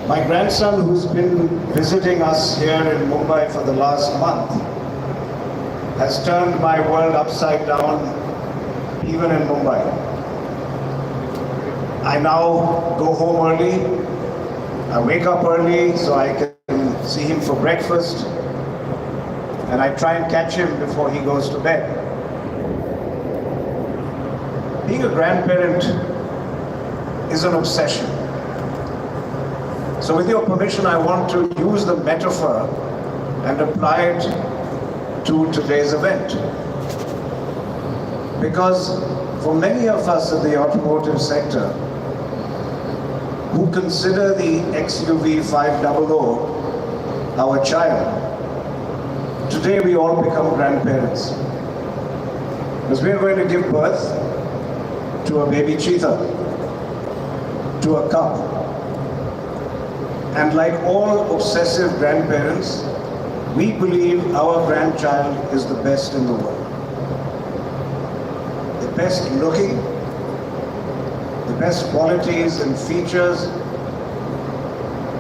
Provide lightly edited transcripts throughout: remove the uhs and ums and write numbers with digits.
My grandson, who's been visiting us here in Mumbai for the last month, has turned my world upside down, even in Mumbai. I now go home early. I wake up early so I can see him for breakfast, and I try and catch him before he goes to bed. Being a grandparent is an obsession. So with your permission, I want to use the metaphor and apply it to today's event. Because for many of us in the automotive sector who consider the XUV300 our child, today we all become grandparents. Because we are going to give birth to a baby cheetah, to a cub. And like all obsessive grandparents, we believe our grandchild is the best in the world. The best looking, the best qualities and features,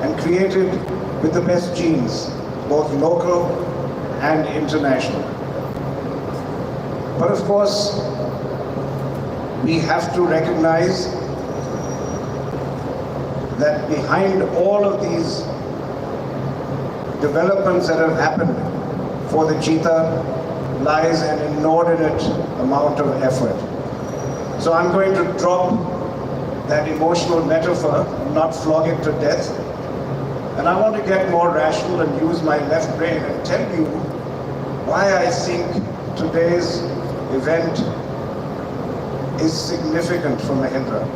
and created with the best genes, both local and international. But of course, we have to recognize that behind all of these developments that have happened for the cheetah lies an inordinate amount of effort. So I'm going to drop that emotional metaphor, not flog it to death. And I want to get more rational and use my left brain and tell you why I think today's event is significant for Mahindra.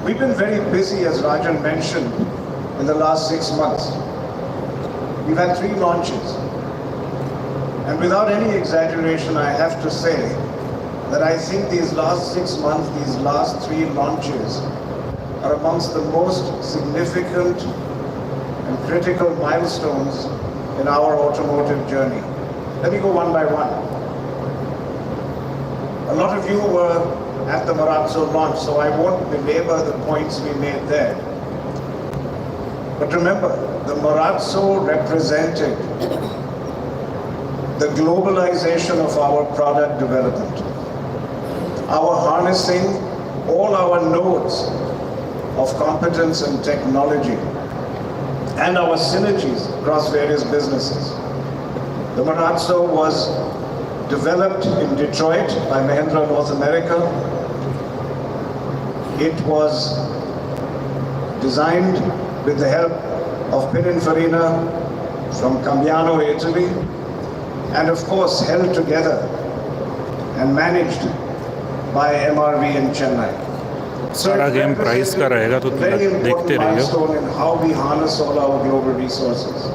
We've been very busy, as Rajan mentioned, in the last 6 months. We've had 3 launches. And without any exaggeration, I have to say that I think these last 6 months, these last 3 launches are amongst the most significant and critical milestones in our automotive journey. Let me go one by one. A lot of you were at the Marazzo launch, so I won't belabor the points we made there. But remember, the Marazzo represented the globalization of our product development. Our harnessing all our nodes of competence and technology and our synergies across various businesses. The Marazzo was developed in Detroit by Mahindra North America. It was designed with the help of Pininfarina from Cambiano, Italy, and of course held together and managed by MRV in Chennai. सारा game price का रहेगा तो देखते रहिए. In how we harness all our global resources.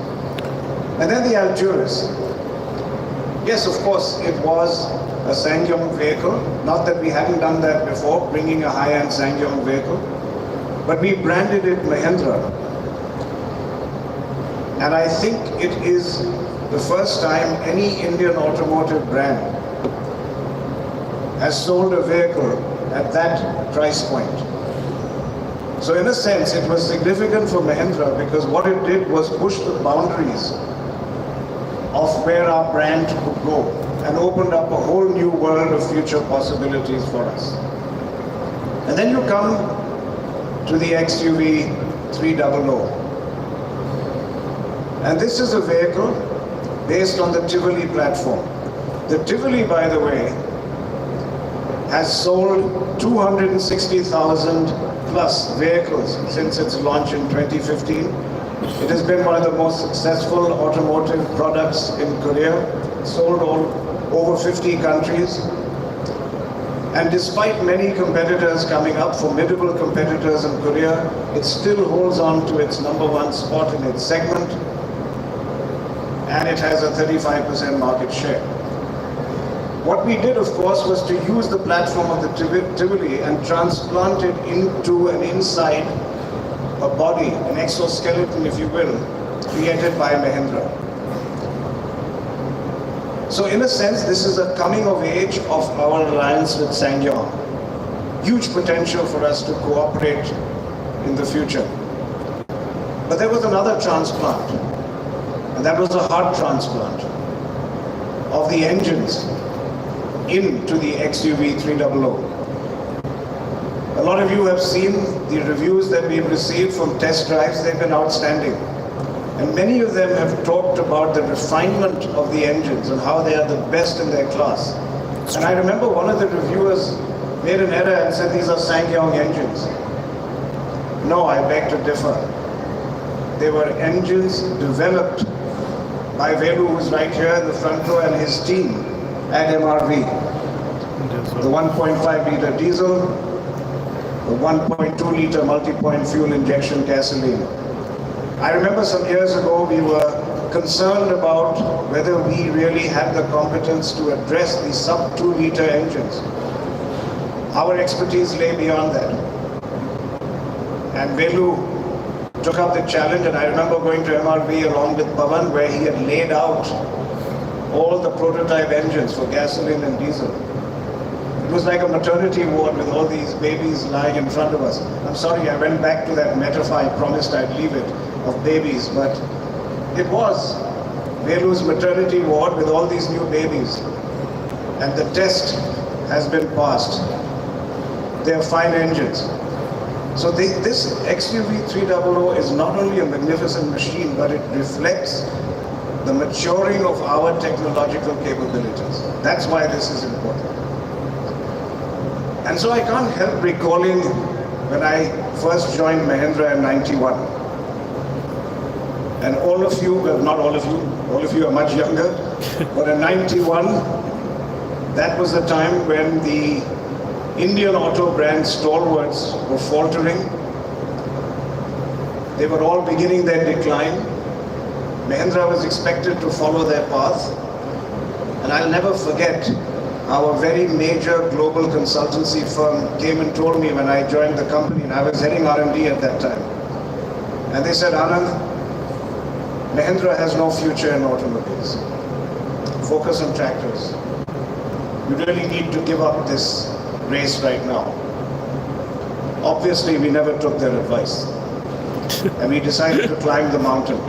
And then the Alturas. Yes, of course, it was a SsangYong vehicle. Not that we hadn't done that before, bringing a high-end SsangYong vehicle. But we branded it Mahindra. And I think it is the first time any Indian automotive brand has sold a vehicle at that price point. So in a sense, it was significant for Mahindra because what it did was push the boundaries of where our brand could go and opened up a whole new world of future possibilities for us. And then you come to the XUV300. And this is a vehicle based on the Tivoli platform. The Tivoli, by the way, has sold 260,000 plus vehicles since its launch in 2015. It has been one of the most successful automotive products in Korea, sold over 50 countries. And despite many competitors coming up, formidable competitors in Korea, it still holds on to its #1 spot in its segment, and it has a 35% market share. What we did, of course, was to use the platform of the Tivoli and transplant it into an inside, a body, an exoskeleton, if you will, created by Mahindra. So in a sense, this is a coming of age of our alliance with SsangYong. Huge potential for us to cooperate in the future. But there was another transplant, and that was a heart transplant of the engines into the XUV300. A lot of you have seen the reviews that we've received from test drives. They've been outstanding. And many of them have talked about the refinement of the engines and how they are the best in their class. And I remember one of the reviewers made an error and said these are SsangYong engines. No, I beg to differ. They were engines developed by Velu, who's right here in the front row, and his team at MRV. The 1.5 liter diesel, the 1.2 liter multi-point fuel injection gasoline. I remember some years ago we were concerned about whether we really had the competence to address the sub 2 liter engines. Our expertise lay beyond that. And Velu took up the challenge, and I remember going to MRV along with Pavan, where he had laid out all the prototype engines for gasoline and diesel. It was like a maternity ward with all these babies lying in front of us. I'm sorry, I went back to that metaphor. I promised I'd leave it, of babies, but it was Velu's maternity ward with all these new babies. And the test has been passed. They are fine engines. So this XUV300 is not only a magnificent machine, but it reflects the maturing of our technological capabilities. That's why this is important. And so I can't help recalling when I first joined Mahindra in '91. And all of you, well, not all of you are much younger, but in '91, that was the time when the Indian auto brand stalwarts were faltering. They were all beginning their decline. Mahindra was expected to follow their path. And I'll never forget, our very major global consultancy firm came and told me when I joined the company, and I was heading R&D at that time. And they said, Anand, Mahindra has no future in automobiles. Focus on tractors. You really need to give up this race right now. Obviously, we never took their advice. And we decided to climb the mountain.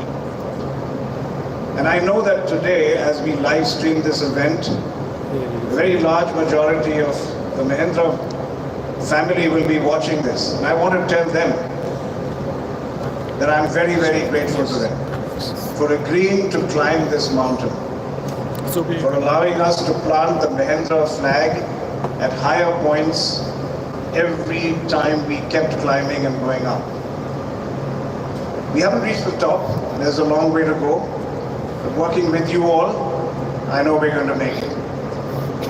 And I know that today, as we live stream this event, a very large majority of the Mahindra family will be watching this. And I want to tell them that I'm very, very grateful to them for agreeing to climb this mountain, for allowing us to plant the Mahindra flag at higher points every time we kept climbing and going up. We haven't reached the top. There's a long way to go. But working with you all, I know we're going to make it.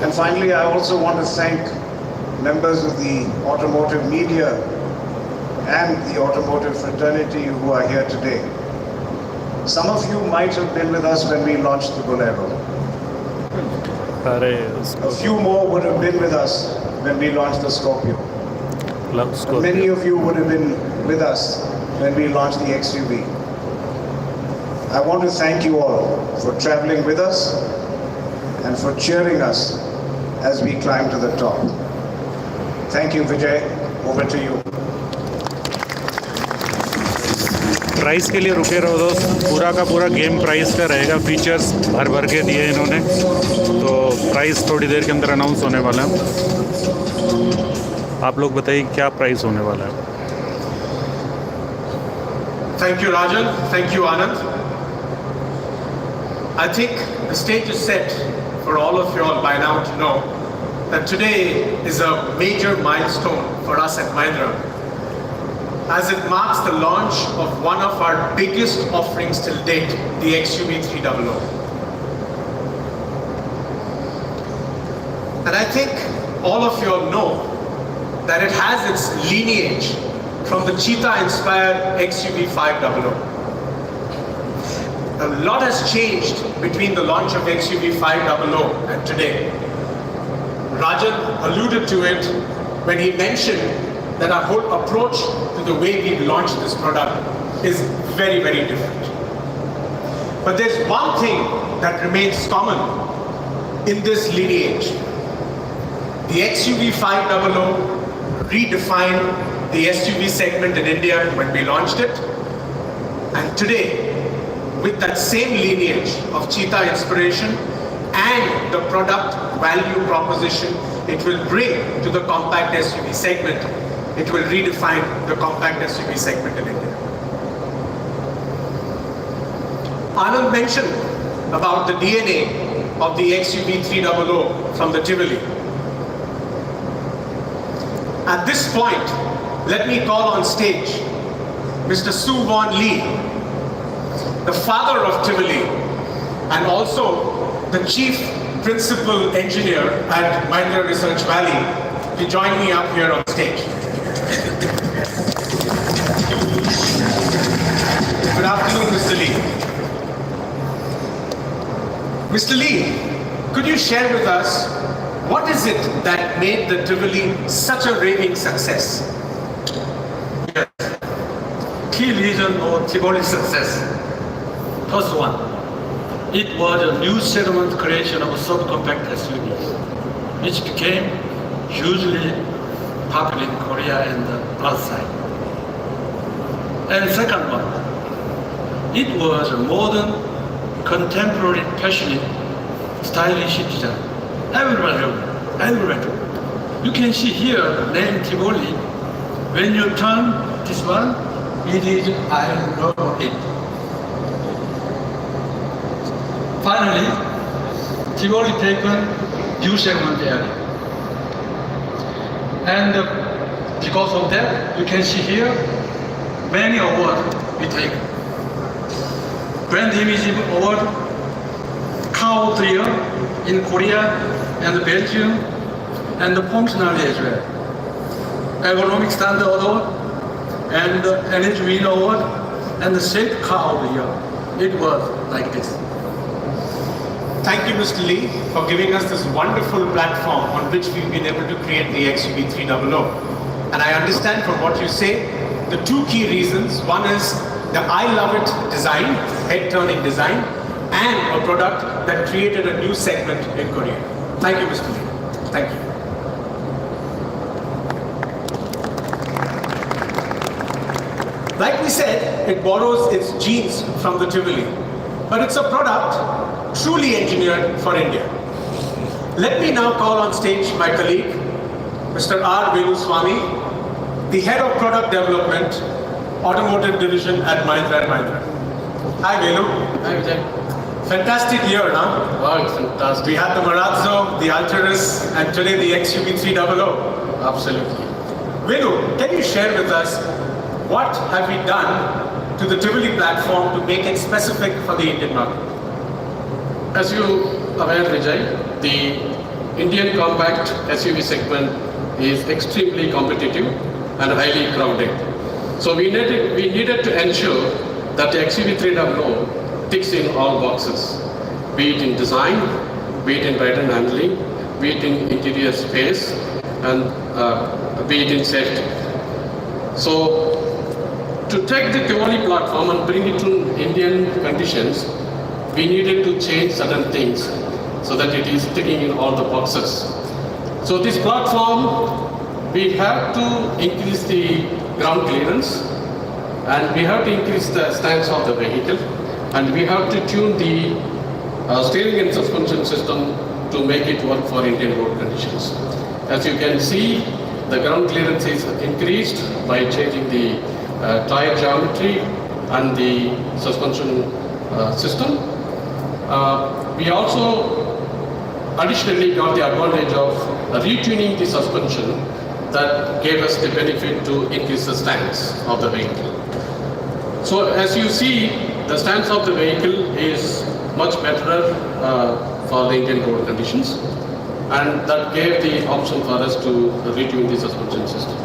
And finally, I also want to thank members of the automotive media and the automotive fraternity who are here today. Some of you might have been with us when we launched the Bolero. A few more would have been with us when we launched the Scorpio. Many of you would have been with us when we launched the XUV. I want to thank you all for traveling with us and for cheering us as we climb to the top. Thank you, Vijay. Over to you. Price के लिए रुके रहो दोस्त, पूरा का पूरा game price का रहेगा, फीचर्स भर भर के दिए इन्होंने, तो प्राइस थोड़ी देर के अंदर अनाउंस होने वाला है। आप लोग बताइए क्या प्राइस होने वाला है। Thank you, Rajan. Thank you, Anand. I think the stage is set for all of you all by now to know that today is a major milestone for us at Mahindra, as it marks the launch of one of our biggest offerings till date, the XUV300. And I think all of you all know that it has its lineage from the Cheetah-inspired XUV500. A lot has changed between the launch of XUV500 and today. Rajan alluded to it when he mentioned that our whole approach to the way we launched this product is very, very different. But there's one thing that remains common in this lineage. The XUV500 redefined the SUV segment in India when we launched it. And today, with that same lineage of cheetah inspiration and the product value proposition it will bring to the compact SUV segment, it will redefine the compact SUV segment in India. Anand mentioned about the DNA of the XUV300 from the Tivoli. At this point, let me call on stage Mr. Su Won Lee, the father of Tivoli and also the chief principal engineer at Mahindra Research Valley, to join me up here on stage. Good afternoon, Mr. Lee. Mr. Lee, could you share with us what is it that made the Tivoli such a raving success? Yes. Key reason of Tivoli's success. First one, it was a new segment creation of a subcompact SUV, which became hugely popular in Korea and outside. And second one, it was a modern, contemporary, passionate, stylish design. Everywhere. You can see here, name Tivoli. When you turn this one, it is I love it. Finally, Tivoli taken new segment area. And because of that, you can see here, many awards we take. Brand Image Award, Car of the Year in Korea and Belgium, and functionally as well. Ergonomic Standard Award, and Energy Win Award, and the Safe Car of the Year. It was like this. Thank you, Mr. Lee, for giving us this wonderful platform on which we've been able to create the XUV300. And I understand from what you say, the two key reasons. One is the I love it design, head-turning design, and a product that created a new segment in Korea. Thank you, Mr. Lee. Thank you. Like we said, it borrows its genes from the Tivoli, but it's a product truly engineered for India. Let me now call on stage my colleague, Mr. R. Veluswamy, the Head of Product Development, Automotive Division at Mahindra & Mahindra. Hi, Velu. Hi, Vijay. Fantastic year, huh? Wow, it's fantastic. We had the Marazzo, the Altaris, and today the XUV300. Absolutely. Velu, can you share with us what have we done to the Tivoli platform to make it specific for the Indian market? As you aware, Vijay, the Indian compact SUV segment is extremely competitive and highly crowded. So we needed to ensure that the XUV300 ticks in all boxes, be it in design, be it in ride and handling, be it in interior space, and be it in safety. So to take the Tivoli platform and bring it to Indian conditions, we needed to change certain things so that it is ticking in all the boxes. So this platform, we have to increase the ground clearance, and we have to increase the stance of the vehicle, and we have to tune the steering and suspension system to make it work for Indian road conditions. As you can see, the ground clearance is increased by changing the tire geometry and the suspension system. We also additionally got the advantage of retuning the suspension that gave us the benefit to increase the stance of the vehicle. So as you see, the stance of the vehicle is much better for the Indian road conditions, and that gave the option for us to retune the suspension system.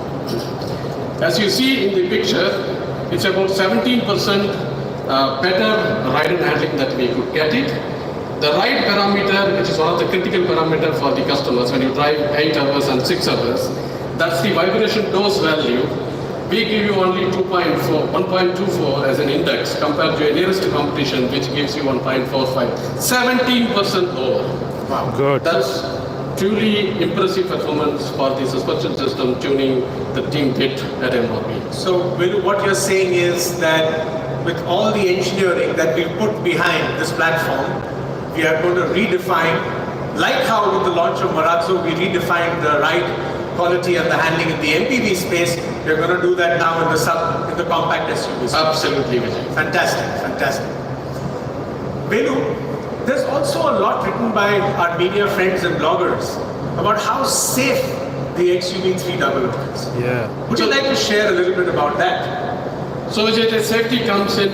As you see in the picture, it's about 17% better ride and handling that we could get it. The ride parameter, which is one of the critical parameters for the customers when you drive 8 hours and 6 hours, that's the vibration dose value. We give you only 1.24 as an index compared to a nearest competition which gives you 1.45, 17% lower. Wow. Good. That's truly impressive performance for the suspension system tuning the team did at MRB. So, Velu, what you're saying is that with all the engineering that we put behind this platform, we are going to redefine, like how with the launch of Marazzo, we redefined the ride quality and the handling in the MPV space, we're going to do that now in the compact SUV space. Absolutely, Vijay. Fantastic, fantastic. Venu, there's also a lot written by our media friends and bloggers about how safe the XUV300 is. Yeah. Would you like to share a little bit about that? So Vijay, the safety comes in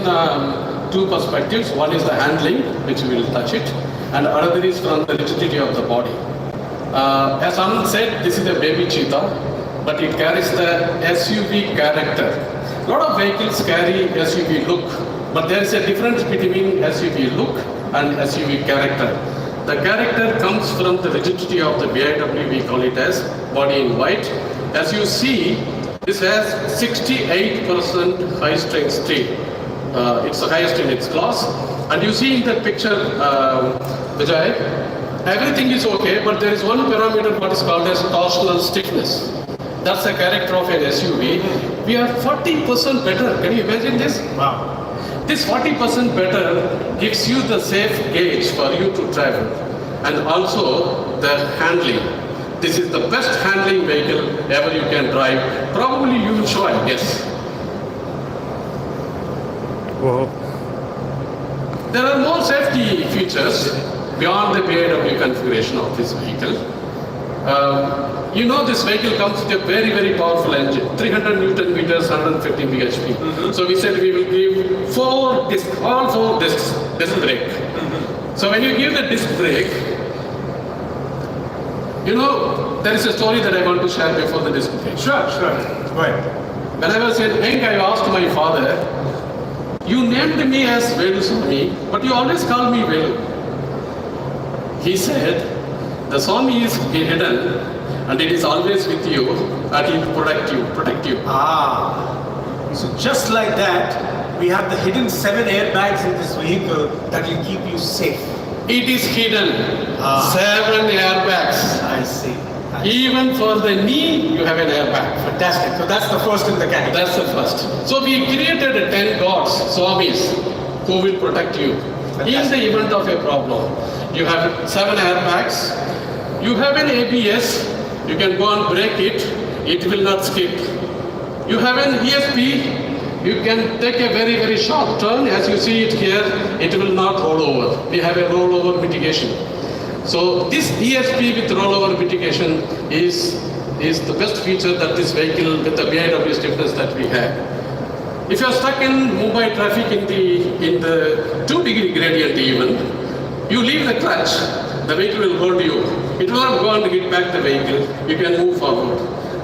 two perspectives. One is the handling, which we will touch it, and another is from the rigidity of the body. As Anand said, this is a baby cheetah, but it carries the SUV character. A lot of vehicles carry SUV look, but there is a difference between SUV look and SUV character. The character comes from the rigidity of the BIW, we call it as body in white. As you see, this has 68% high strength steel. It's the highest in its class. And you see in that picture, Vijay, everything is okay, but there is one parameter what is called as torsional stiffness. That's the character of an SUV. We are 40% better. Can you imagine this? Wow. This 40% better gives you the safe gauge for you to travel, and also the handling. This is the best handling vehicle ever you can drive. Probably you will show, I guess. Whoa. There are more safety features beyond the BIW configuration of this vehicle. You know this vehicle comes with a very, very powerful engine, 300 Newton meters, 150 bhp. So we said we will give all 4 discs, disc brake. So when you give the disc brake, you know, there is a story that I want to share before the disc brake. Sure. Go ahead. When I was in Eng, I asked my father, you named me as Velu Swami, but you always call me Velu. He said, the Swami is hidden and it is always with you and it will protect you. So just like that, we have the hidden 7 airbags in this vehicle that will keep you safe. It is hidden. 7 airbags. I see. Even for the knee, you have an airbag. Fantastic. So that's the first in the category. That's the first. So we created 10 gods, Swamis, who will protect you. In the event of a problem, you have 7 airbags. You have an ABS. You can go and brake it. It will not skip. You have an ESP. You can take a very, very sharp turn. As you see it here, it will not roll over. We have a rollover mitigation. So this ESP with rollover mitigation is the best feature that this vehicle with the BIW stiffness that we have. If you are stuck in Mumbai traffic in the 2-degree gradient even, you leave the clutch, the vehicle will hold you. It will not go and hit back the vehicle. You can move forward.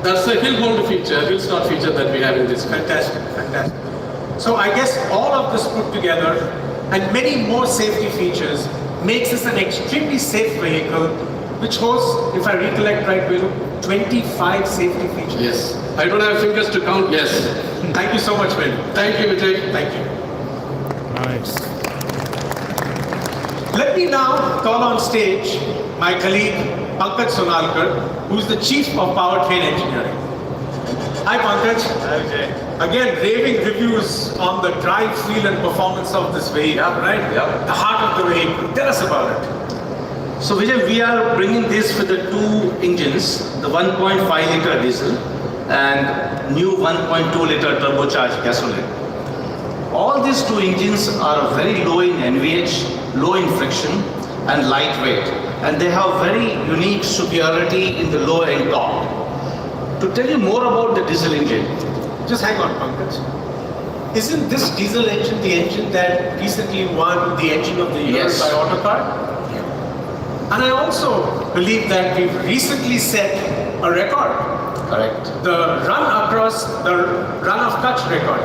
That's the hill hold feature, hill start feature that we have in this vehicle. Fantastic. So I guess all of this put together and many more safety features makes this an extremely safe vehicle, which holds, if I recollect right, Velu, 25 safety features. Yes. I don't have fingers to count, yes. Thank you so much, Velu. Thank you, Vijay. Thank you. Nice. Let me now call on stage my colleague Pankaj Sonalkar, who's the Chief of Powertrain Engineering. Hi Pankaj. Hi Vijay. Again, raving reviews on the drive, feel and performance of this vehicle, right? Yeah. The heart of the vehicle. Tell us about it. So Vijay, we are bringing this with the 2 engines, the 1.5 liter diesel and new 1.2 liter turbocharged gasoline. All these 2 engines are very low in NVH, low in friction and lightweight, and they have very unique superiority in the low end torque. To tell you more about the diesel engine, Just hang on, Pankaj. Isn't this diesel engine the engine that recently won the Engine of the Year Yes. by Autocar? And I also believe that we've recently set a record. correct? The run of Kutch record.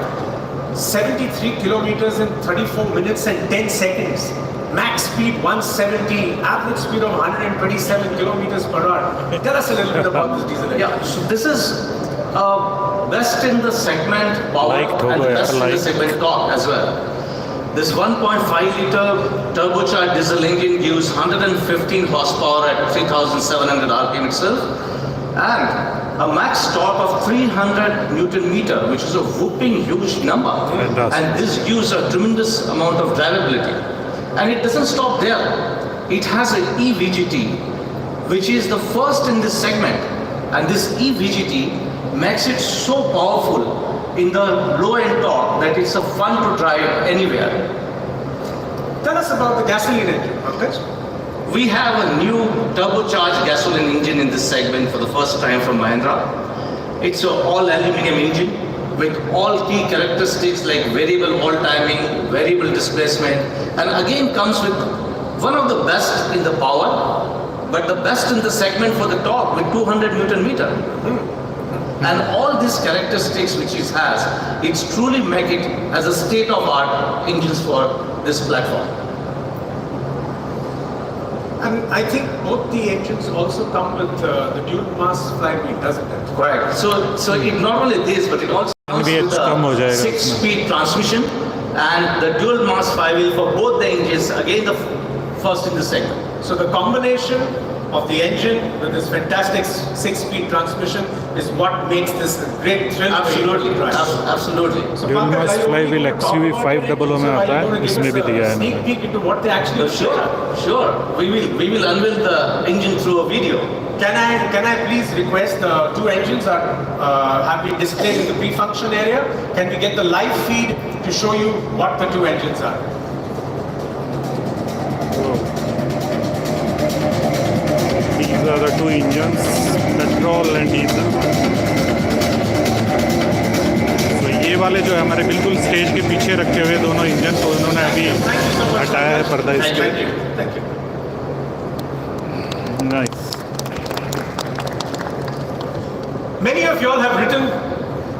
73 kilometers in 34 minutes and 10 seconds. Max speed 170, average speed of 127 kilometers per hour. Tell us a little bit about this diesel engine. Yeah, so this is best in the segment power Like turbo, and best in like. the segment torque as well. This 1.5 liter turbocharged diesel engine gives 115 horsepower at 3,700 RPM itself, and a max torque of 300 Newton meter, which is a whooping huge number. Fantastic. And this gives a tremendous amount of drivability. And it doesn't stop there. It has an EVGT, which is the first in this segment. And this EVGT makes it so powerful in the low-end torque that it's a fun to drive anywhere. Tell us about the gasoline engine, Pankaj. We have a new turbocharged gasoline engine in this segment for the first time from Mahindra. It's an all-aluminum engine with all key characteristics like variable wall timing, variable displacement, and again comes with one of the best in the power, but the best in the segment for the torque with 200 Newton meter. And all these characteristics which it has, it's truly make it as a state-of-art engines for this platform. And I think both the engines also come with the dual mass flywheel, doesn't it? Correct. So it not only this, but it also comes भी with कम हो a जाएगा 6-speed transmission and the dual mass flywheel for both the engines. Again, the first in the segment. So the combination of the engine with this fantastic 6-speed transmission is what makes this a great thrill. Absolutely, to drive. absolutely. So Dual Pankaj, mass are you flywheel willing to talk about XUV500 it? में आता है, So are you going to इसमें give भी us दिया है a sneak इन्होंने। peek into what they actually Sure. We will unveil the engine through a video. Can I please request the two engines are have been displayed in the pre-function area? Can we get the live feed to show you what the two engines are? These are the two engines, petrol and diesel. तो ये वाले जो है हमारे बिल्कुल stage के पीछे रखे हुए दोनों इंजन, तो इन्होंने अभी Thank you so much. हटाया है पर्दा इसके। Thank you. Nice. Many of you all have written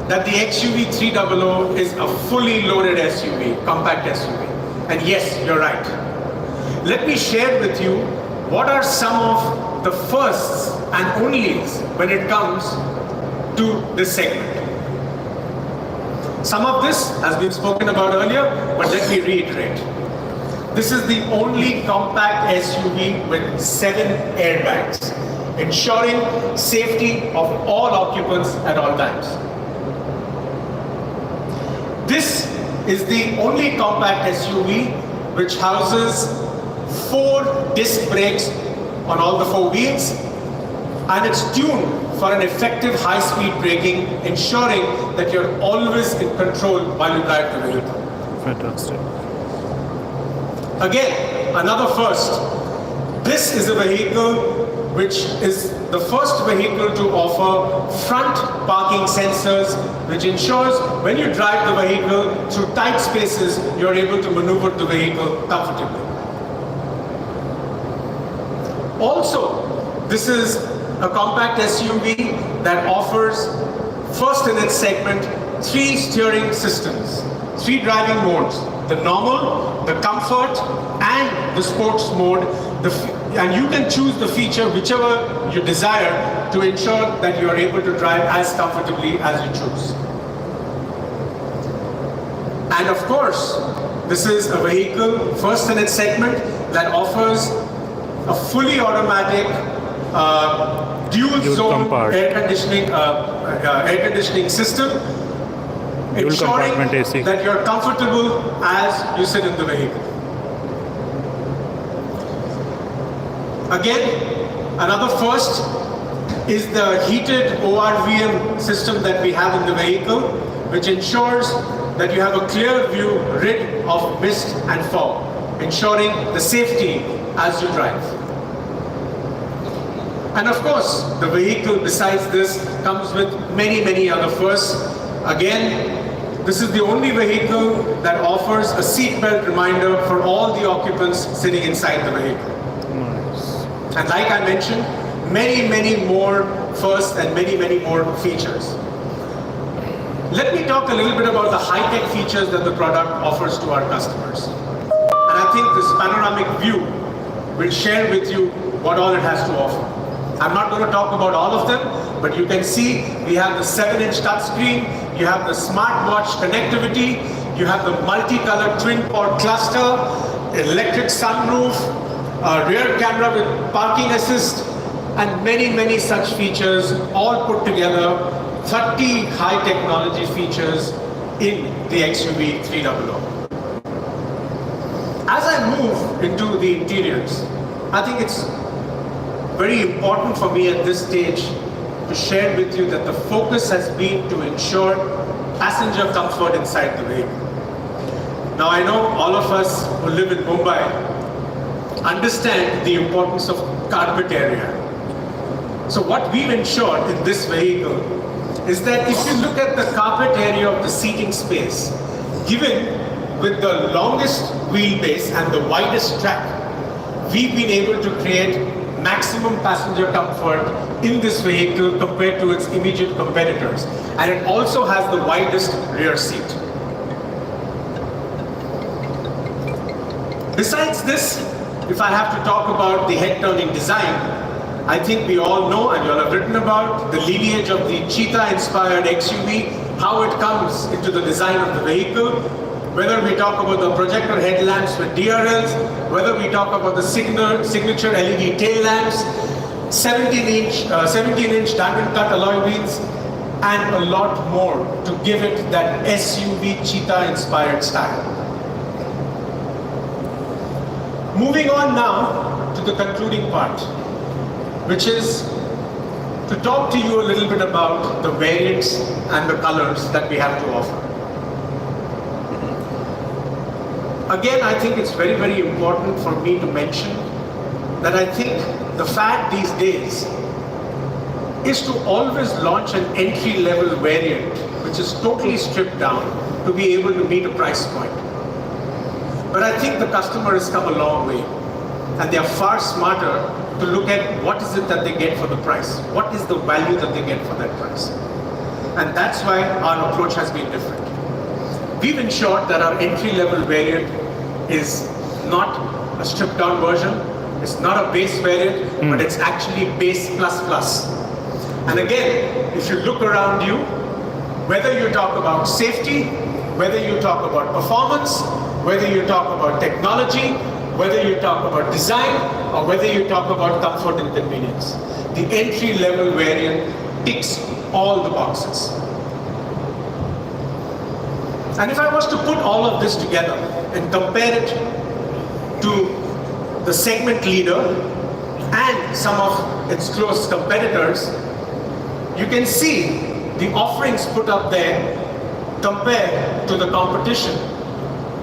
that the XUV300 is a fully loaded SUV, compact SUV. And yes, you're right. Let me share with you what are some of the firsts and onlys when it comes to this segment. Some of this has been spoken about earlier, but let me reiterate. This is the only compact SUV with 7 airbags, ensuring safety of all occupants at all times. This is the only compact SUV which houses 4 disc brakes on all the 4 wheels, and it's tuned for an effective high-speed braking, ensuring that you're always in control while you drive the vehicle. Fantastic. Again, another first. This is a vehicle which is the first vehicle to offer front parking sensors, which ensures when you drive the vehicle through tight spaces, you're able to maneuver the vehicle comfortably. Also, this is a compact SUV that offers, first in its segment, 3 steering systems, 3 driving modes: the normal, the comfort, and the sports mode. And you can choose the feature whichever you desire to ensure that you are able to drive as comfortably as you choose. And of course, this is a vehicle, first in its segment, that offers a fully automatic dual zone comfort. air conditioning system, Dual compartment ensuring AC. that you're comfortable as you sit in the vehicle. Again, another first is the heated ORVM system that we have in the vehicle, which ensures that you have a clear view rid of mist and fog, ensuring the safety as you drive. And of course, the vehicle besides this comes with many other firsts. Again, this is the only vehicle that offers a seatbelt reminder for all the occupants sitting inside the vehicle. And like I mentioned, many more firsts and many more features. Let me talk a little bit about the high-tech features that the product offers to our customers. And I think this panoramic view will share with you what all it has to offer. I'm not going to talk about all of them, but you can see we have the 7-inch touchscreen, you have the smartwatch connectivity, you have the multicolored twin-port cluster, electric sunroof, rear camera with parking assist, and many such features all put together, 30 high technology features in the XUV300. As I move into the interiors, I think it's very important for me at this stage to share with you that the focus has been to ensure passenger comfort inside the vehicle. Now I know all of us who live in Mumbai understand the importance of carpet area. So what we've ensured in this vehicle is that if you look at the carpet area of the seating space, given with the longest wheelbase and the widest track, we've been able to create maximum passenger comfort in this vehicle compared to its immediate competitors. And it also has the widest rear seat. Besides this, if I have to talk about the head-turning design, I think we all know and you all have written about the lineage of the cheetah-inspired XUV, how it comes into the design of the vehicle, whether we talk about the projector headlamps with DRLs, whether we talk about the signature LED tail lamps, 17-inch diamond cut alloy wheels, and a lot more to give it that SUV cheetah-inspired style. Moving on now to the concluding part, which is to talk to you a little bit about the variants and the colors that we have to offer. Again, I think it's very important for me to mention that I think the fad these days is to always launch an entry-level variant which is totally stripped down to be able to meet a price point. But I think the customer has come a long way and they are far smarter to look at what is it that they get for the price. What is the value that they get for that price? And that's why our approach has been different. We've ensured that our entry-level variant is not a stripped-down version, it's not a base variant, but it's actually base plus. And again, if you look around you, whether you talk about safety, whether you talk about performance, whether you talk about technology, whether you talk about design, or whether you talk about comfort and convenience, the entry-level variant ticks all the boxes. And if I was to put all of this together and compare it to the segment leader and some of its close competitors, you can see the offerings put up there compared to the competition.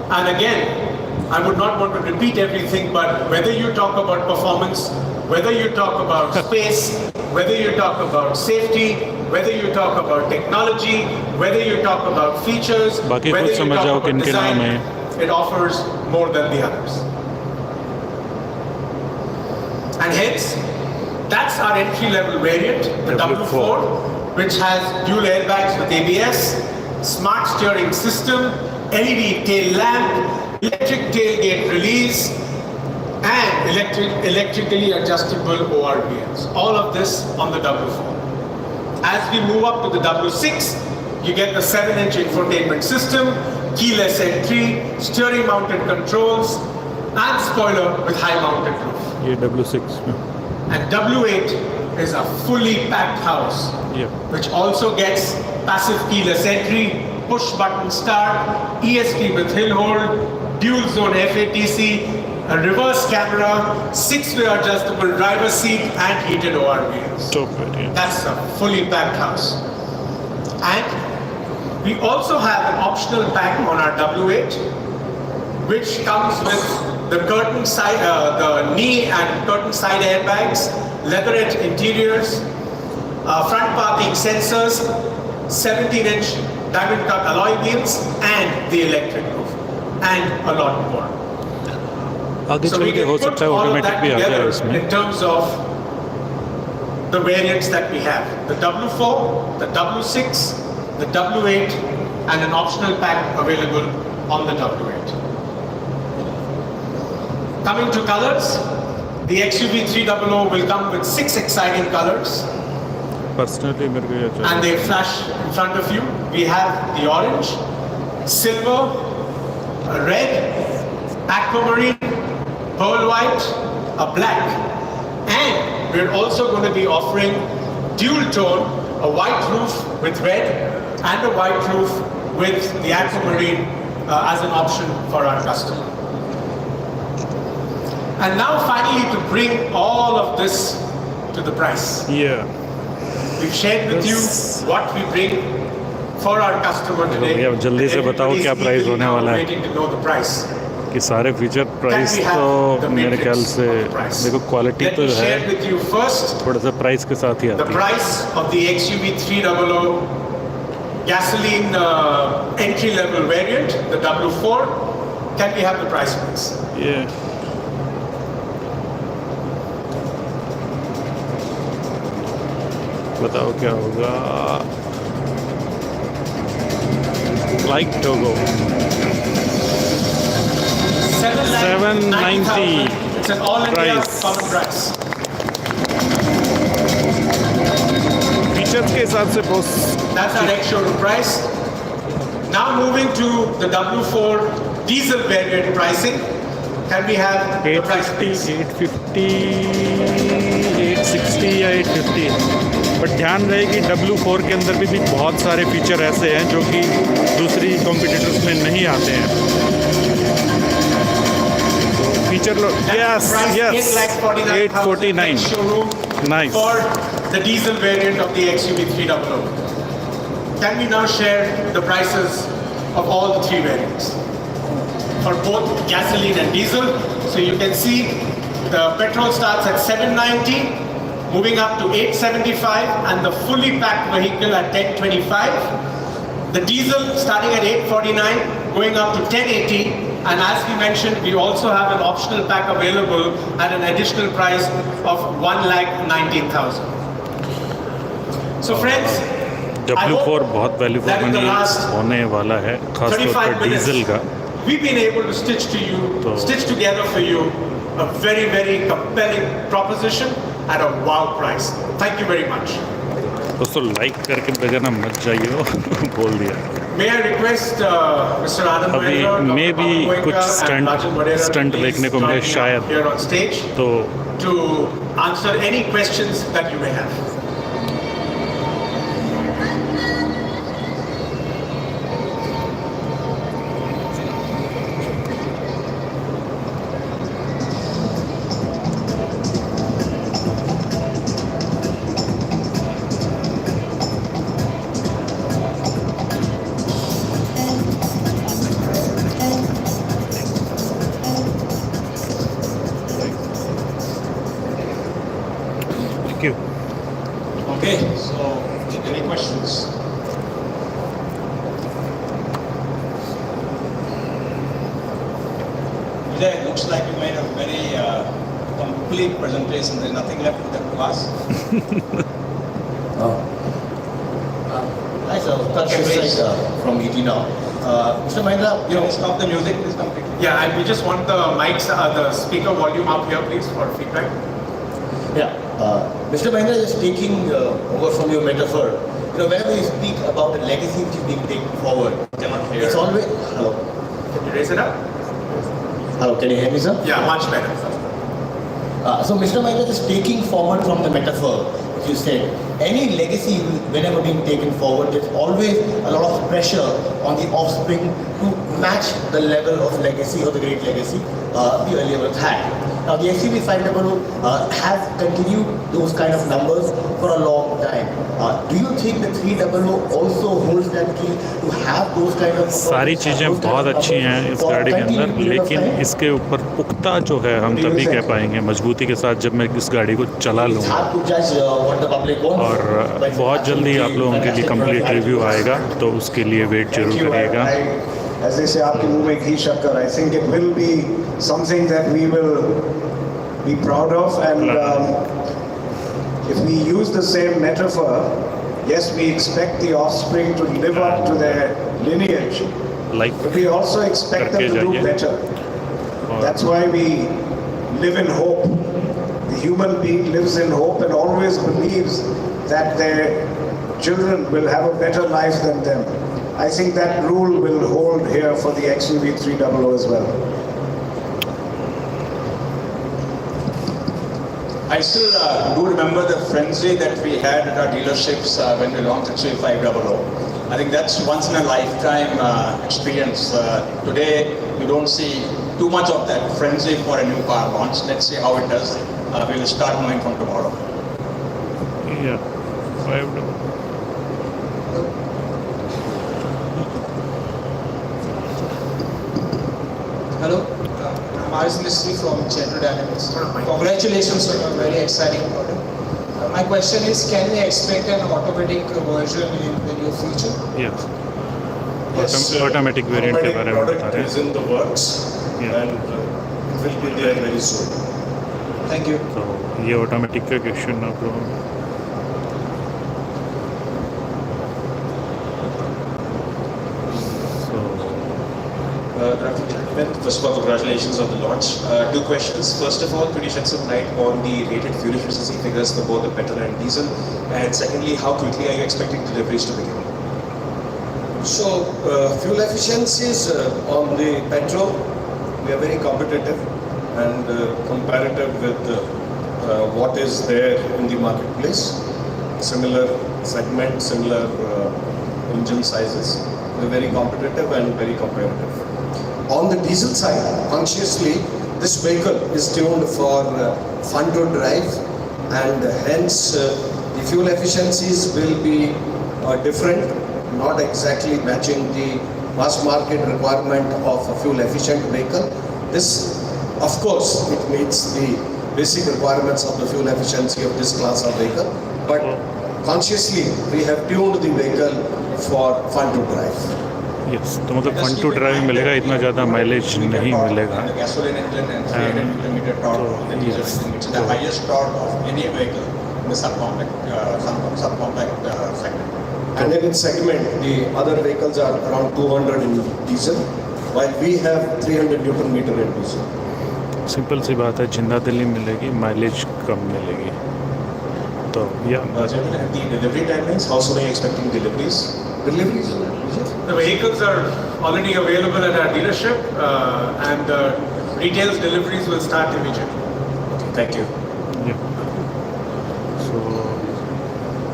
And again, I would not want to repeat everything, but whether you talk about performance, whether you talk about space, whether you talk about safety, whether you talk about technology, whether you talk about features, whether you talk about design, it offers more than the others. And hence, that's our entry-level variant, the W4, which has dual airbags with ABS, smart steering system, LED tail lamp, electric tailgate release, and electrically adjustable ORVMs. All of this on the W4. As we move up to the W6, you get the 7-inch infotainment system, keyless entry, steering mounted controls, and spoiler with high mounted roof. Yeah, W6. And W8 is a fully packed house, which also gets passive keyless entry, push button start, ESP with hill hold, dual zone FATC, a reverse camera, 6-way adjustable driver seat, and heated ORVs. So good, yeah. That's a fully packed house. And we also have an optional pack on our W8, which comes with the curtain side, the knee and curtain side airbags, leatherette interiors, front parking sensors, 17-inch diamond cut alloy wheels, and the electric roof, and a lot more. आगे चल के हो सकता है automatic भी आ जाए इसमें. In terms of the variants that we have, the W4, the W6, the W8, and an optional pack available on the W8. Coming to colors, the XUV300 will come with 6 exciting colors. Personally, मेरे को ये अच्छा And they flash in front of you. We have the orange, silver, red, aquamarine, pearl white, a black, and we're also going to be offering dual tone, a white roof with red and a white roof with the aquamarine as an option for our customer. And now finally, to bring all of this to the price. Yeah. We've shared with you what we bring for our customer today. भैया जल्दी से बताओ क्या price होने वाला है Waiting to know the price. कि सारे फीचर प्राइस तो मेरे ख्याल से देखो क्वालिटी Let तो me है share with you first थोड़ा सा प्राइस के साथ ही the आती है price of the XUV300 gasoline entry level variant, the W4. Can we have the price, please? ये बताओ क्या होगा like Togo 790 It's an all India price. common price. Features के हिसाब से बहुत That's our ex-showroom price. Now moving to the W4 diesel variant pricing. Can we have the price, 850 please? 860 या 850 but ध्यान रहे कि W4 के अंदर भी बहुत सारे फीचर ऐसे हैं जो कि दूसरी कॉम्पिटिटर्स में नहीं आते हैं feature low yes yes 849 showroom Nice. for the diesel variant of the XUV300. Can we now share the prices of all the three variants for both gasoline and diesel? So you can see the petrol starts at 790, moving up to 875, and the fully packed vehicle at 1025. The diesel starting at 849, going up to 1080. And as we mentioned, we also have an optional pack available at an additional price of 1,19,000. So friends, W4 बहुत value for money होने वाला है खासतौर पर diesel का we've been able to stitch together for you a very, very compelling proposition at a wow price. Thank you very much. दोस्तों like करके बजाना मत जाइए बोल दिया May I request Mr. Anand अभी Mahindra, मैं Dr. भी Babu कुछ Goenka and Rajan Vadera stunt please देखने को join मिले me शायद here on stage तो to answer any questions that you may have. Thank you Okay, so any questions? Vijay, it looks like you made a very complete presentation. There's nothing left for the class. Hi sir, Takshay from ET now. Mr. Mahindra, You know, stop the music, please complete. Yeah, and we just want the mics, the speaker volume up here, please, for feedback. Mr. Mahindra, just taking over from your metaphor, whenever you speak about the legacy which is being taken forward, it's always... Hello? Can you raise it up? Hello, can you hear me, sir? Yeah, much better. So, Mr. Mahindra, just taking forward from the metaphor, which you said, any legacy whenever being taken forward, there's always a lot of pressure on the offspring to match the level of legacy or the great legacy the earlier ones had. Now, the XUV500 has continued those kind of numbers for a long time. Do you think the 300 also holds that key to have those kind of... सारी चीज़ें बहुत अच्छी हैं इस गाड़ी के अंदर लेकिन इसके ऊपर पुख्ता जो है हम तभी कह पाएंगे मजबूती के साथ जब मैं इस गाड़ी को चला लूँगा और बहुत जल्दी आप लोगों के लिए कंप्लीट रिव्यू आएगा तो उसके लिए वेट जरूर करिएगा As they say, आपके मुंह में घी शक्कर. I think it will be something that we will be proud of, and if we use the same metaphor, yes, we expect the offspring to live up to their lineage, like but we also expect them to do जाइए। better. That's why we live in hope. The human being lives in hope and always believes that their children will have a better life than them. I think that rule will hold here for the XUV300 as well. I still do remember the frenzy that we had at our dealerships when we launched XUV500. I think that's once in a lifetime experience. Today, you don't see too much of that frenzy for a new car launch. Let's see how it does. We'll start knowing from tomorrow. Yeah, 500. Hello, I'm Aris Mistry from General Dynamics. Congratulations on a very exciting product. My question is, can we expect an automatic version in the near future? Yes. Yes, Automatic variant के बारे में बता product रहे is हैं. in the works Yeah. and it will be there very soon. Thank you. तो ये automatic का question आप लोगों को First of all, congratulations on the launch. Two questions. First of all, could you shed some light on the rated fuel efficiency figures for both the petrol and diesel? And secondly, how quickly are you expecting deliveries to begin? So, fuel efficiencies on the petrol, we are very competitive and comparative with what is there in the marketplace. Similar segment, similar engine sizes. We're very competitive and very competitive. On the diesel side, consciously, this vehicle is tuned for fun to drive, and hence the fuel efficiencies will be different, not exactly matching the mass market requirement of a fuel efficient vehicle. This, of course, it meets the basic requirements of the fuel efficiency of this class of vehicle, but consciously we have tuned the vehicle for fun to drive. Yes तो मतलब fun to drive मिलेगा, इतना ज़्यादा mileage नहीं मिलेगा. The gasoline engine and 300 millimeter torque of the diesel engine, which is the highest torque of any vehicle in the subcompact segment. And in its segment, the other vehicles are around 200 in diesel, while we have 300 Newton meter in diesel. Simple सी बात है, जिंदा दिल्ली मिलेगी, mileage कम मिलेगी. तो या Gentlemen, the delivery timelines, how soon are you expecting deliveries? Deliveries? The vehicles are already available at our dealership, and the retail deliveries will start immediately. Okay, thank you. yeah. So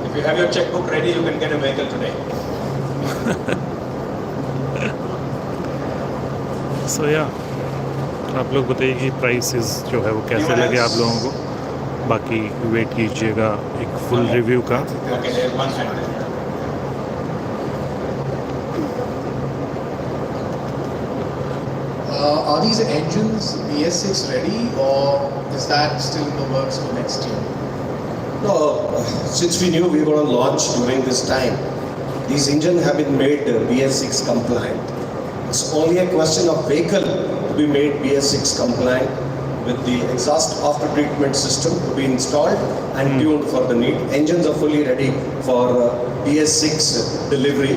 If you have your checkbook ready, you can get a vehicle today. so yeah, आप लोग बताइए कि prices जो है वो कैसे लगे आप लोगों को. बाकी वेट कीजिएगा एक फुल रिव्यू का. Okay, there's one hand. Are these engines BS6 ready, or is that still in the works for next year? No, since we knew we were going to launch during this time, these engines have been made BS6 compliant. It's only a question of vehicle to be made BS6 compliant with the exhaust after treatment system to be installed and tuned for the need. Engines are fully ready for BS6 delivery,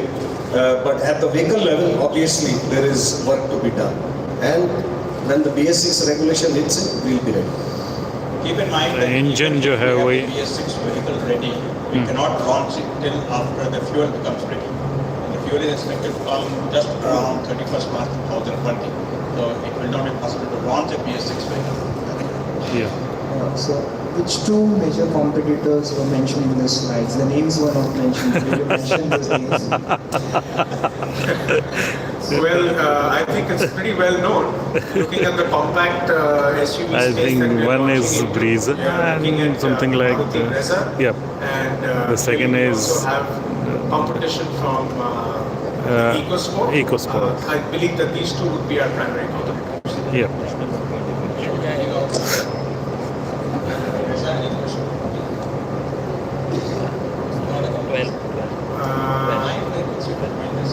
but at the vehicle level, obviously there is work to be done. And when the BS6 regulation hits it, we'll be ready. Keep in mind The that engine even if जो we है have वही- the BS6 vehicle ready, we cannot launch it till after the fuel becomes ready. And the fuel is expected to come just around 31st March 2020. So it will not be possible to launch a BS6 vehicle. yeah. So, which two major competitors were mentioned in the slides? The names were not mentioned. Will you mention those names? Well, I think it's pretty well known. Looking at the compact SUV I space think that we are one launching is into, Breezer we are looking and at, something like Maruti the- Brezza, yep. and The second we is, also have competition from EcoSport. EcoSport. I believe that these two would be our primary competitors. Yeah.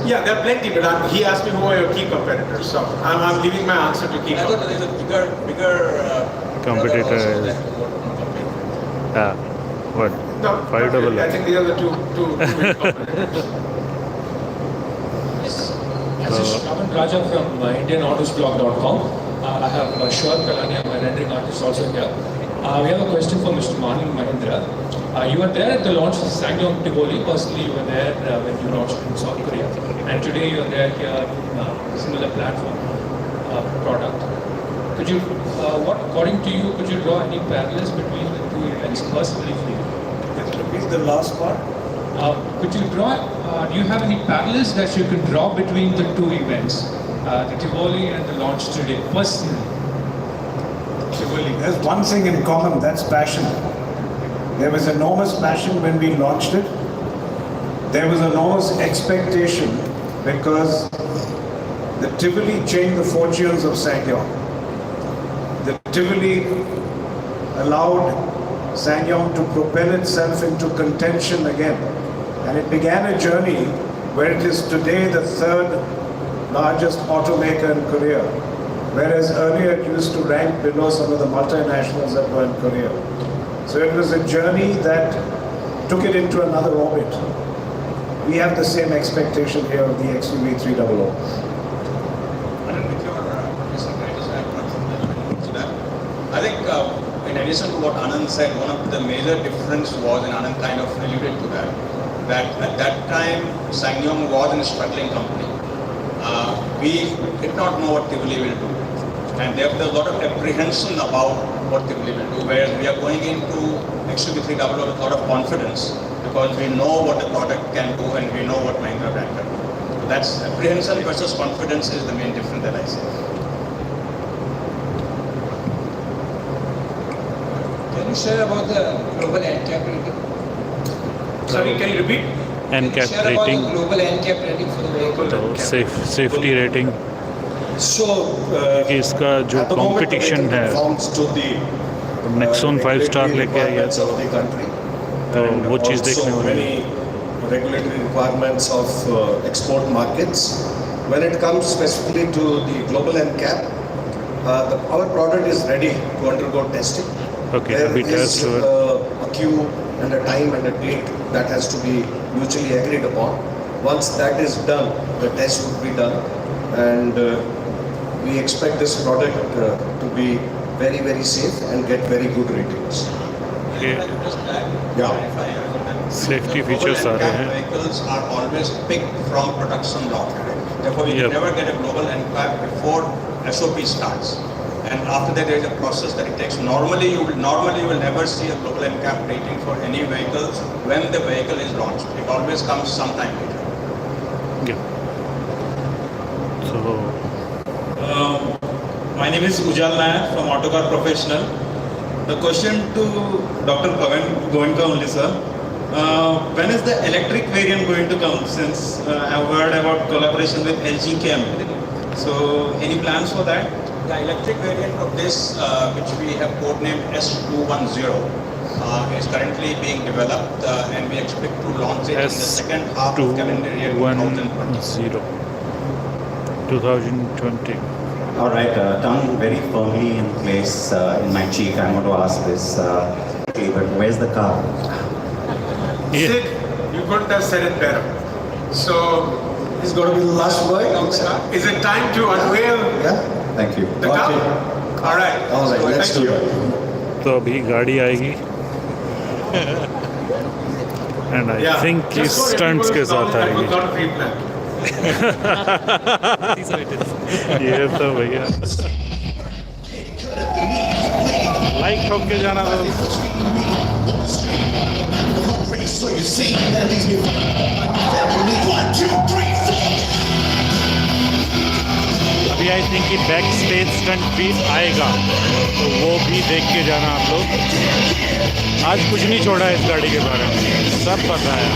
Yeah, there are plenty, but he asked me who are your key competitors, so I'm giving my answer to key I thought competitors. there's a bigger Competitor brother also is- that would compete. What? No, 500. I think these are the two big competitors. This is Raman Raja from IndianAutosBlog.com. I have Shwar Kalania, my rendering artist, also here. We have a question for Mr. Mahindra. You were there at the launch of Ssangyong Tivoli. Personally, you were there when you launched in South Korea. And today you are there here in a similar platform product. Could you, what according to you, could you draw any parallels between the two events personally for you? Let's repeat the last part. Could you draw, do you have any parallels that you could draw between the two events, the Tivoli and the launch today, personally? There's one thing in common, that's passion. There was enormous passion when we launched it. There was enormous expectation because the Tivoli changed the fortunes of SsangYong. The Tivoli allowed SsangYong to propel itself into contention again. And it began a journey where it is today the third largest automaker in Korea. Whereas earlier it used to rank below some of the multinationals that were in Korea. So it was a journey that took it into another orbit. We have the same expectation here of the XUV300. I think in addition to what Anand said, one of the major difference was, and Anand kind of alluded to that at that time SsangYong was a struggling company. We did not know what Tivoli will do. And there was a lot of apprehension about what Tivoli will do, whereas we are going into XUV300 with a lot of confidence because we know what the product can do and we know what Mahindra brand can do. So that's apprehension versus confidence is the main difference that I see. Can you share about the global NCAP rating? Sorry, can you repeat? NCAP Share about rating, the global NCAP rating for the vehicle. तो safety rating So, कि इसका जो at the moment, the competition vehicle है conforms to the Nexon 5 star regulatory लेके आया requirements तो of the country. तो And वो चीज़ also देखने वाली है। many regulatory requirements of export markets. When it comes specifically to the global NCAP, our product is ready to undergo testing. Okay, There अभी is test हुआ a queue and a time and a date that has to be mutually agreed upon. Once that is done, the test would be done, and we expect this product to be very, very safe and get very good ratings. Yeah. Safety features आ रहे हैं Vehicles are always picked from production lot. Therefore, we Yep. never get a global NCAP before SOP starts. And after that, there is a process that it takes. Normally, you will never see a global NCAP rating for any vehicles when the vehicle is launched. It always comes sometime later. Yeah. So My name is Ujal Nair from Autocar Professional. The question to Dr. Pavan Goenka only, sir. When is the electric variant going to come? Since I've heard about collaboration with LG Chem. So any plans for that? The electric variant of this, which we have codenamed S210, is currently being developed and we expect to launch it in the second half of calendar year 2020. 2020. All right, tongue very firmly in place in my cheek. I'm going to ask this, but where's the car? Sid, you couldn't have said it better. So, It's going to be the last word. is it time to unveil Thank you. the car? All right. All right, let's Thank do you. it. तो अभी गाड़ी आएगी and I think कि just so stunts के everyone साथ knows that was आएगी not pre-planned. ये तो भैया लाइक ठोक के जाना तो So you see, that leaves me 1, 2, 3, 4. अभी आई थिंक कि बैक स्टेज स्टंट भी आएगा तो वो भी देख के जाना आप लोग आज कुछ नहीं छोड़ा है इस गाड़ी के बारे में सब पता है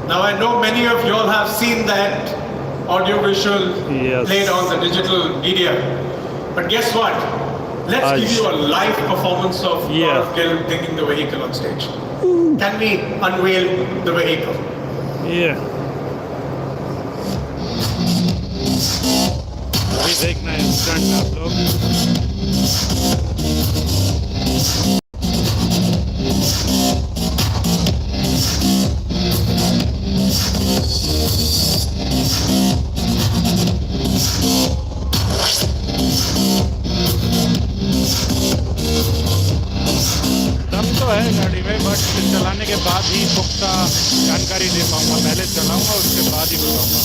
Now I know many of you all have seen that audio-visual Yes. played on the digital media. But guess what? Let's give you a live performance of Gaurav Gill bringing the vehicle on stage. can we unveil the vehicle? Yeah. अभी देखना है instant आप लोग. दम तो है गाड़ी में, बट चलाने के बाद ही पुख्ता जानकारी दे पाऊंगा. पहले चलाऊंगा उसके बाद ही बताऊंगा.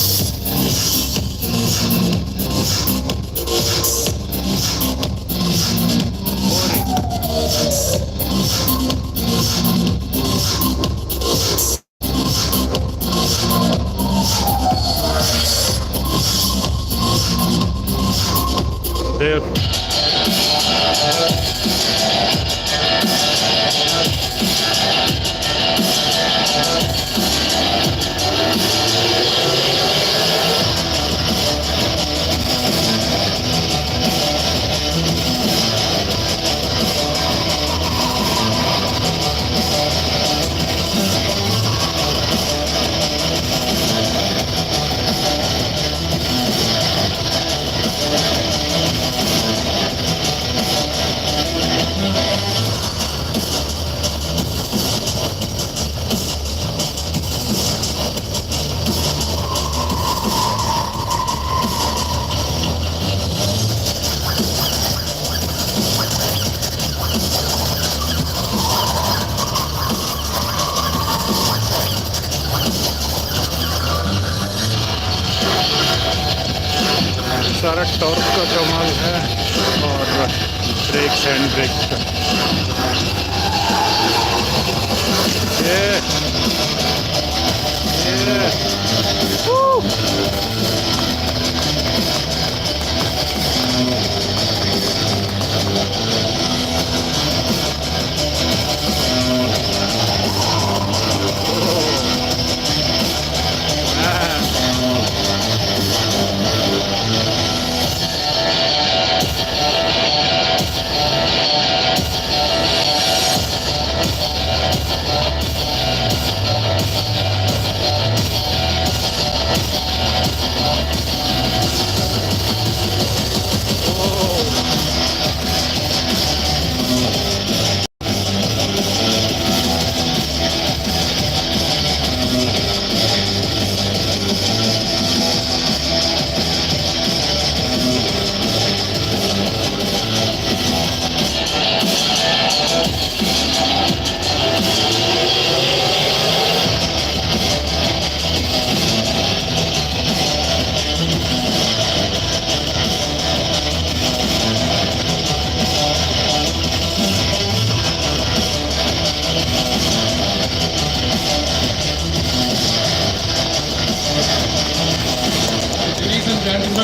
There. सारा टॉर्क का कमाल है और ब्रेक हैंड ब्रेक का.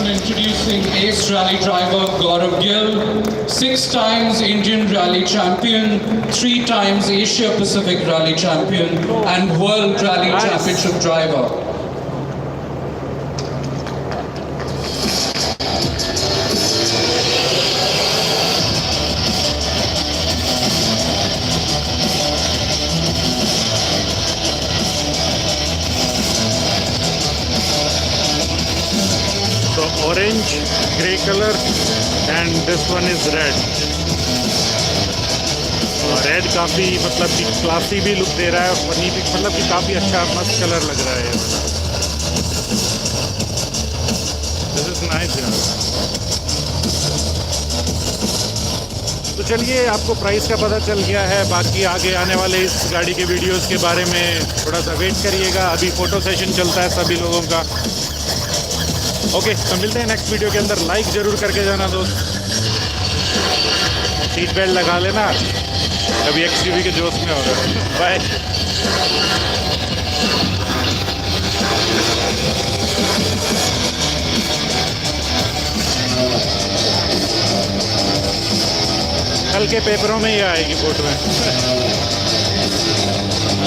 Introducing ace rally driver Gaurav Gill, 6 times Indian rally champion, 3 times Asia Pacific rally champion and world rally championship driver. Orange, grey color and this one is red. Red काफ़ी मतलब कि classy भी look दे रहा है, funny भी, मतलब कि काफ़ी अच्छा मस्त कलर लग रहा है. दिस इज नाइस यार. तो चलिए आपको प्राइस का पता चल गया है. बाकी आगे आने वाले इस गाड़ी के वीडियोस के बारे में थोड़ा सा वेट करिएगा. अभी फ़ोटो सेशन चलता है सभी लोगों का. ओके, तो मिलते हैं नेक्स्ट वीडियो के अंदर. लाइक ज़रूर करके जाना दोस्त. सीट बेल्ट लगा लेना, अभी XUV के जोश में हो रहा है. बाय. कल के पेपरों में ही आएगी फोटो में.